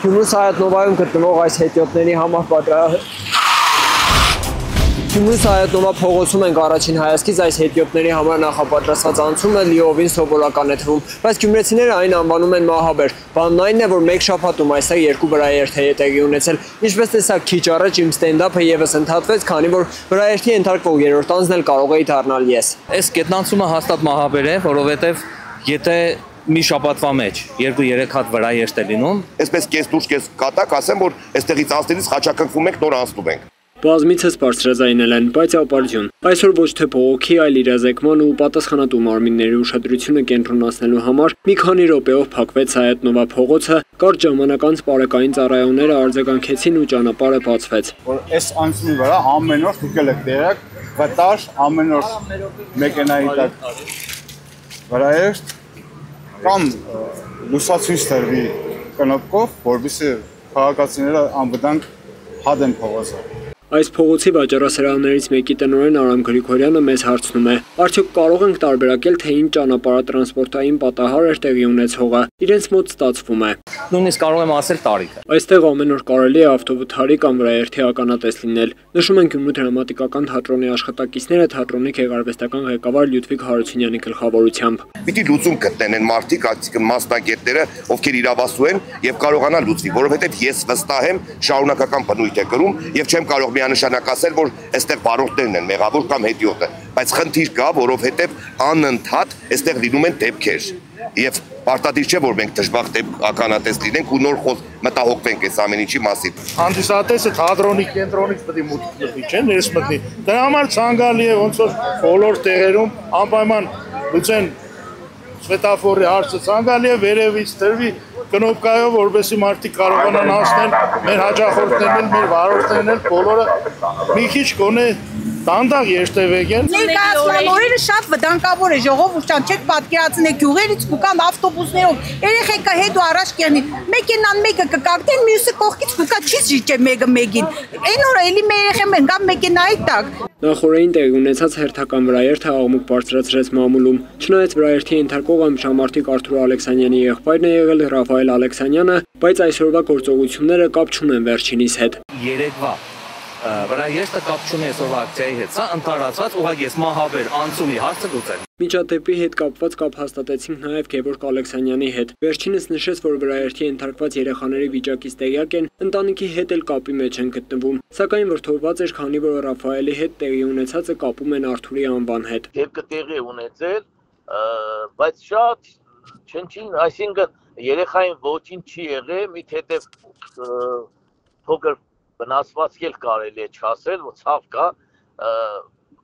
Գյումրու Սայաթ-Նովայում գտնվող այս հետիոտների համար Գյումրու Սայաթ-Նովա փողոցում ենք առաջին հայացքից այս հետիոտների համար նախապատրաստված անցումը լիովին սովորական է թվում, բայց գյումրեցիները այն անվանում են մահաբեր։ Բանն այն է, որ մեկ շաբաթում այստեղ երկու վրաերթ է տեղի ունեցել։ Ինչպես տեսակ, քիչ առաջ իմ ստենդափը եւս ընդհատվեց, քանի որ վրաերթի ենթարկվող երրորդ անձն էլ կարող էի դառնալ ես։ Այս գետնանցումը հաստատ մահաբեր է, որովհետեւ եթե մի շաբաթվա մեջ 2-3 հատ վրաերթ է լինում, այսպես կես դուրս կես կատակ ասեմ, որ այստեղից անցնելիս խաչակնքվում ենք, նոր անցնում ենք։ Բազմիցս բարձրաձայնել են, բայց ապարություն։ Այսօր ոչ թե բողոքի, այլ իրազեկման ու պատասխանատու մարմինների ուշադրությունը կենտրոնացնելու համար մի քանի րոպեով փակվեց Սայաթ-Նովա փողոցը, կարճ ժամանակ անց պարեկային ծառայողները արձագանքեցին ու ճանապարհը բացվեց։ Որ այս անցումի վրա ամեն օր դուք եք դերակ, վտար ամեն օր մեքենայի տակ վրաերթ կամ լուսացույց տրվի կնոպկով, որովհետեւ քաղաքացիները անվտանգ հադեն փողոցը։ Այս փողոցի վաճառասրահներից մեկի տնօրեն Արամ Գրիգորյանը մեզ հարցնում է. արդյոք կարող ենք տարբերակել, թե ինչ ճանապարհատրանսպորտային պատահար էր տեղի ունեցողը։ Իրենց մոտ ստացվում է։ Նույնիսկ կարող եմ ասել տարիքը։ Այստեղ ամեն օր կարելի է ավտովթարի կամ վրաերթի ականատես լինել։ Նշում են Գյումրու դրամատիկական թատրոնի աշխատակիցները թատրոնի գեղարվեստական ղեկավար Լյուդվիգ Հարությունյանի գլխավորությամբ։ Պիտի լուծում գտնեն են մարդիկ, այսինքն մասնագետները, ովքեր իրավասու են եւ կարողանան լուծվի, որովհետեւ ես վստահ եմ շարունակական բնույթ է կրում եւ չեմ կարող միանշանակ ասել, որ այստեղ բարորդներն են մեղավոր կամ հետիոտը, բայց խնդիր կա, որովհետեւ անընդհատ այստեղ լինում են դեպքեր եւ պարտադիր չէ, որ մենք դժբախտ ականատես լինենք ու նոր մտահոգվենք այս ամեն ինչի մասին։ Հանդիսատեսը թատրոնի կենտրոնից պետք է մուտքի չէ, ներս մտնի։ Դրա համար ցանկալի է ոնց որ բոլոր տեղերում անպայման լուծեն սվետաֆորի հարցը, ցանկալի է վերևից դրվի կնոպկայով, որովհետեւ մարդիկ կարողանան անցնել, մեր հաջախորդներն, մեր վարորդներն, բոլորը մի քիչ գոնե դանդաղ երթևեկեն։ Ներկայացման օրերը շատ վտանգավոր է, ժողովուրդ չեք պատկերացնեք գյուղերից կուկան ավտոբուսներով, երեխեքը հետ ու առաջ կերնի, մեքենան մեկը կկակտեն, մյուսը կողքից կուկա չի զիջե մեկը մեկին։ Այն օրը էլի մեր երեխեն գա մեքենայի տակ։ Նախորդին տեղի ունեցած հերթական վրաերթը աղմուկ բարձրացրեց մամուլում։ Չնայած վրաերթի ենթարկող ամշամարտիկ Արթուր Ալեքսանյանի եղբայրն է եղել Ռաֆայել Ալեքսանյանը, բայց այսօրվա գործողությունները կապ չունեն վերջինիս հետ։ Երեկվա վրաերթը կապ չունի այսօրվա ակցիայի հետ, սա ընդհանրացված ուղղակի ես մահաբեր անցումի հարցը լուծել։ Միջադեպի հետ կապված կապ հաստատեցինք նաև Գևորգ Ալեքսանյանի հետ։ Վերջինս նշեց, որ վրաերթի ենթարկված երեխաների վիճակից տեղյակ են, ընտանիքի հետ էլ կապի մեջ են գտնվում, սակայն վրդովված էր, քանի որ Ռաֆայելի հետ տեղի ունեցածը կապում են Արթուրի անվան հետ։ Դեպքը տեղի ունեցել, բայց շատ չնչին, այսինքն երեխային ոչինչ չի եղել, մի թեթև փոքր վնասվածք էլ կարելի է չասել, որ ցավ կա,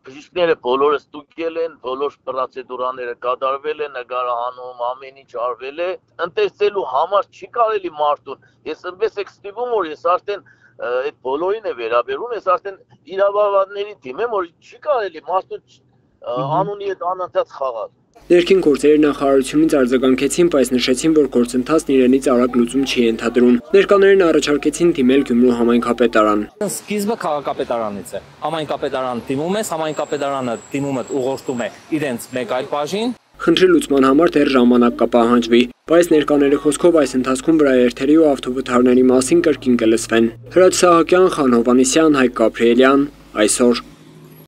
բժիշկները բոլորը ստուգել են, բոլոր պրոցեդուրաները կատարվել են, նկարահանում, ամեն ինչ արվել է, ընտեսելու համար չի կարելի մարդուն, ես այնպես եք ստիպում, որ ես արդեն այդ բոլորին է վերաբերում, ես արդեն իրավաբանների թիմ եմ, որ չի կարելի մարդուն անունի հետ անընդհատ խաղալ։ Ներքին գործերի նախարարությունից արձագանքեցին, բայց նշեցին, որ գործընթացն իրենից արագ լուծում չի ենթադրում։ Ներկաներին առաջարկեցին դիմել Գյումրու համայնքապետարան։ Սկիզբը քաղաքապետարանից է։ Համայնքապետարան դիմում ես, համայնքապետարանը դիմումդ ուղղորդում է իրենց մեկ այլ բաժին։ Խնդրի լուծման համար դեռ ժամանակ կպահանջվի, բայց ներկաների խոսքով այս ընթացքում վրաերթերի ու ավտովթարների մասին կրկին կլսվեն։ Հրաչ Սահակյան, Խան Հովհաննիսյան, Հայկ Գաբրիելյան, այսօր։